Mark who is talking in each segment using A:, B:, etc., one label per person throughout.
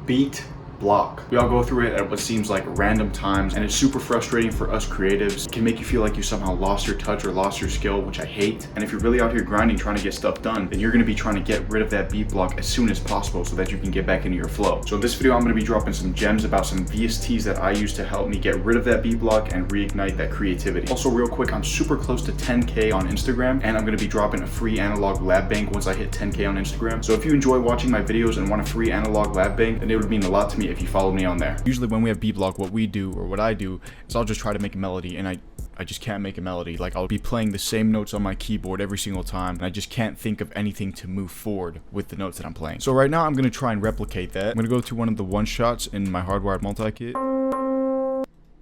A: Beatblock. We all go through it at what seems like random times, and it's super frustrating for us creatives. It can make you feel like you somehow lost your touch or lost your skill, which I hate. And if you're really out here grinding, trying to get stuff done, then you're gonna be trying to get rid of that beat block as soon as possible so that you can get back into your flow. So in this video, I'm gonna be dropping some gems about some VSTs that I use to help me get rid of that beat block and reignite that creativity. Also, real quick, I'm super close to 10K on Instagram, and I'm gonna be dropping a free analog lab bank once I hit 10K on Instagram. So if you enjoy watching my videos and want a free analog lab bank, then it would mean a lot to me if you follow me on there. Usually when we have Beatblock, what we do, or what I do, is I'll just try to make a melody, and I just can't make a melody. Like, I'll be playing the same notes on my keyboard every single time, and I just can't think of anything to move forward with the notes that I'm playing. So right now, I'm gonna try and replicate that. I'm gonna go to one of the one-shots in my hardwired multi-kit.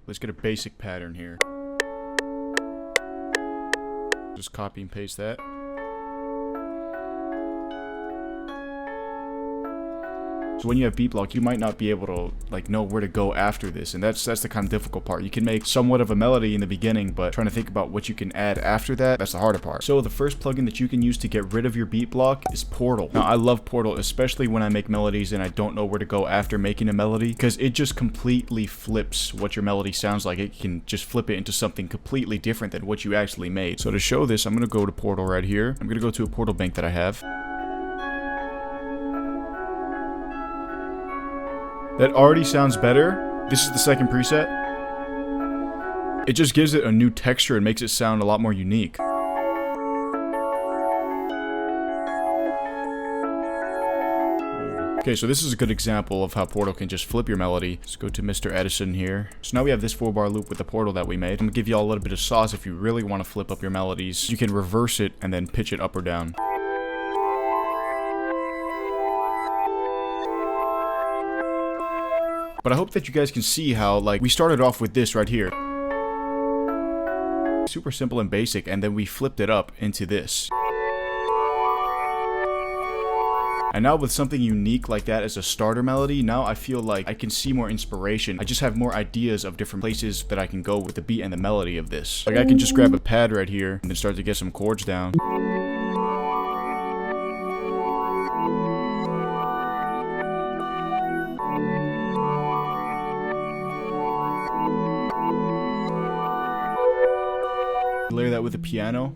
A: Let's get a basic pattern here. Just copy and paste that. So when you have beat block, you might not be able to like know where to go after this, and that's the kind of difficult part. You can make somewhat of a melody in the beginning, but trying to think about what you can add after that, that's the harder part. So the first plugin that you can use to get rid of your beat block is Portal. Now I love Portal, especially when I make melodies and I don't know where to go after making a melody, because it just completely flips what your melody sounds like. It can just flip it into something completely different than what you actually made. So to show this, I'm gonna go to Portal right here. I'm gonna go to a Portal bank that I have. That already sounds better. This is the second preset. It just gives it a new texture and makes it sound a lot more unique. Okay, so this is a good example of how Portal can just flip your melody. Let's go to Mr. Edison here. So now we have this 4-bar loop with the Portal that we made. I'm gonna give you all a little bit of sauce if you really want to flip up your melodies. You can reverse it and then pitch it up or down. But I hope that you guys can see how, like, we started off with this right here. Super simple and basic, and then we flipped it up into this. And now with something unique like that as a starter melody, now I feel like I can see more inspiration. I just have more ideas of different places that I can go with the beat and the melody of this. Like, I can just grab a pad right here and then start to get some chords down. Layer that with a piano.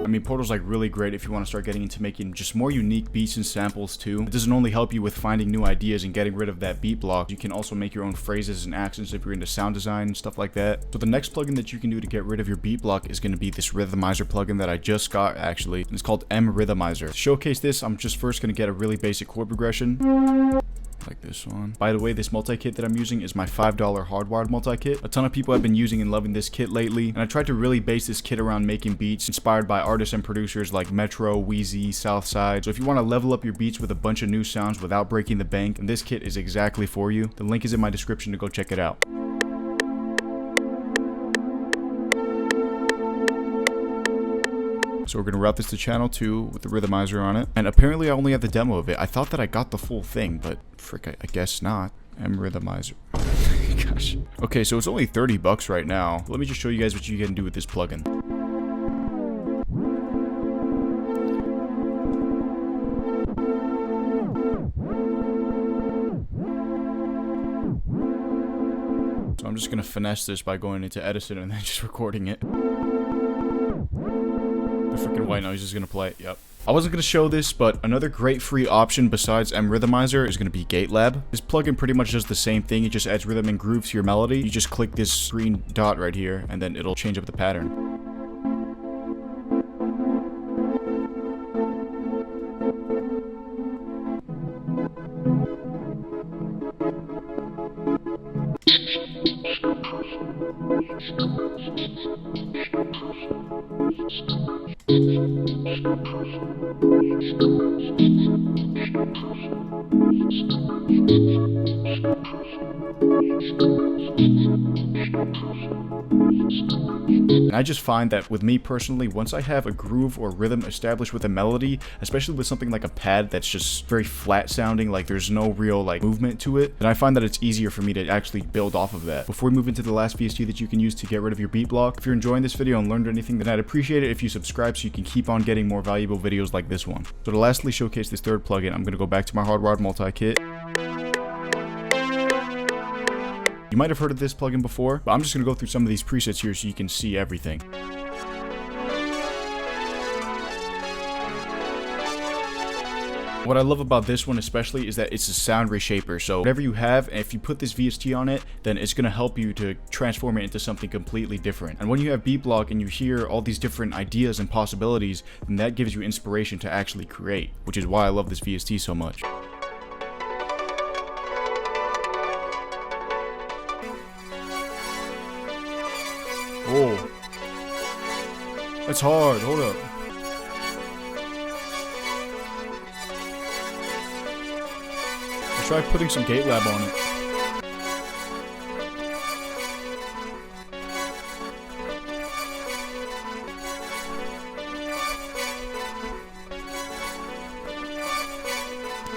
A: I mean, Portal's like really great if you want to start getting into making just more unique beats and samples too. It doesn't only help you with finding new ideas and getting rid of that beat block, you can also make your own phrases and accents if you're into sound design and stuff like that. So the next plugin that you can do to get rid of your beat block is going to be this Rhythmizer plugin that I just got actually. And it's called Rhythmizer. To showcase this, I'm just first going to get a really basic chord progression. Like this one. By the way, this multi-kit that I'm using is my $5 hardwired multi-kit. A ton of people have been using and loving this kit lately, and I tried to really base this kit around making beats inspired by artists and producers like Metro, Wheezy, Southside. So if you want to level up your beats with a bunch of new sounds without breaking the bank, then this kit is exactly for you. The link is in my description to go check it out. So we're gonna route this to channel 2 with the Rhythmizer on it. And apparently I only have the demo of it. I thought that I got the full thing, but frick, I guess not. Rhythmizer. Gosh. Okay, so it's only 30 bucks right now. Let me just show you guys what you can do with this plugin. So I'm just gonna finesse this by going into Edison and then just recording it. Freaking white noise is gonna play. Yep. I wasn't gonna show this, but another great free option besides Rhythmizer is gonna be GateLab. This plugin pretty much does the same thing. It just adds rhythm and groove to your melody. You just click this green dot right here, and then it'll change up the pattern. And I just find that with me personally, once I have a groove or rhythm established with a melody, especially with something like a pad that's just very flat sounding, like there's no real like movement to it, then I find that it's easier for me to actually build off of that. Before we move into the last VST that you can use to get rid of your beat block, if you're enjoying this video and learned anything, then I'd appreciate it if you subscribe so you can keep on getting more valuable videos like this one. So to lastly showcase this third plugin, I'm going to go back to my hardwired multi-kit. You might have heard of this plugin before, but I'm just going to go through some of these presets here so you can see everything. What I love about this one especially is that it's a sound reshaper, so whatever you have, if you put this VST on it, then it's going to help you to transform it into something completely different. And when you have Beatblock and you hear all these different ideas and possibilities, then that gives you inspiration to actually create, which is why I love this VST so much. Oh, that's hard. Hold up. Let's try putting some gate lab on it.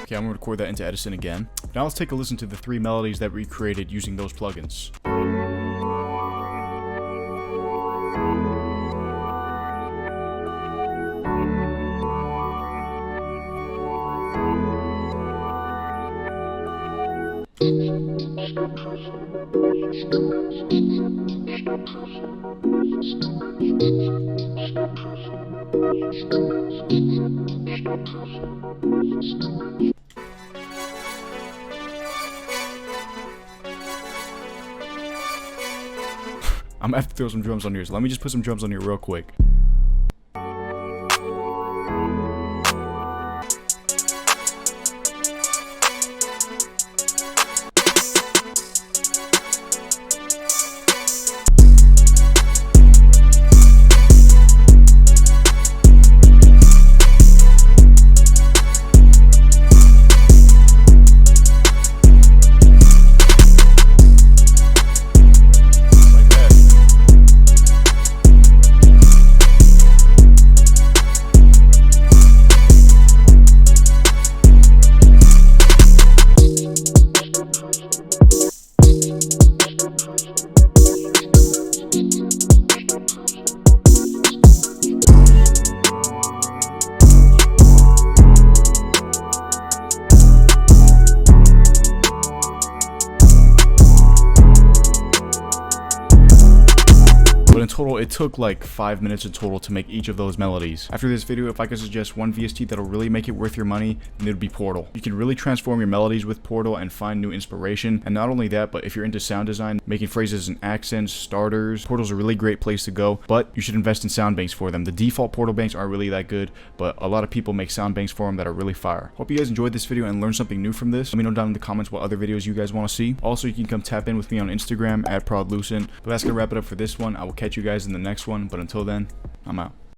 A: Okay, I'm gonna record that into Edison again. Now let's take a listen to the 3 melodies that we created using those plugins. I'm gonna have to throw some drums on here, so let me just put some drums on here real quick. But in total, it took like 5 minutes in total to make each of those melodies. After this video, if I could suggest one VST that'll really make it worth your money, then it would be Portal. You can really transform your melodies with Portal and find new inspiration. And not only that, but if you're into sound design, making phrases and accents, starters, Portal's a really great place to go, but you should invest in sound banks for them. The default Portal banks aren't really that good, but a lot of people make sound banks for them that are really fire. Hope you guys enjoyed this video and learned something new from this. Let me know down in the comments what other videos you guys want to see. Also, you can come tap in with me on Instagram at ProdLucent. But that's gonna wrap it up for this one. I will catch you guys in the next one, but until then, I'm out.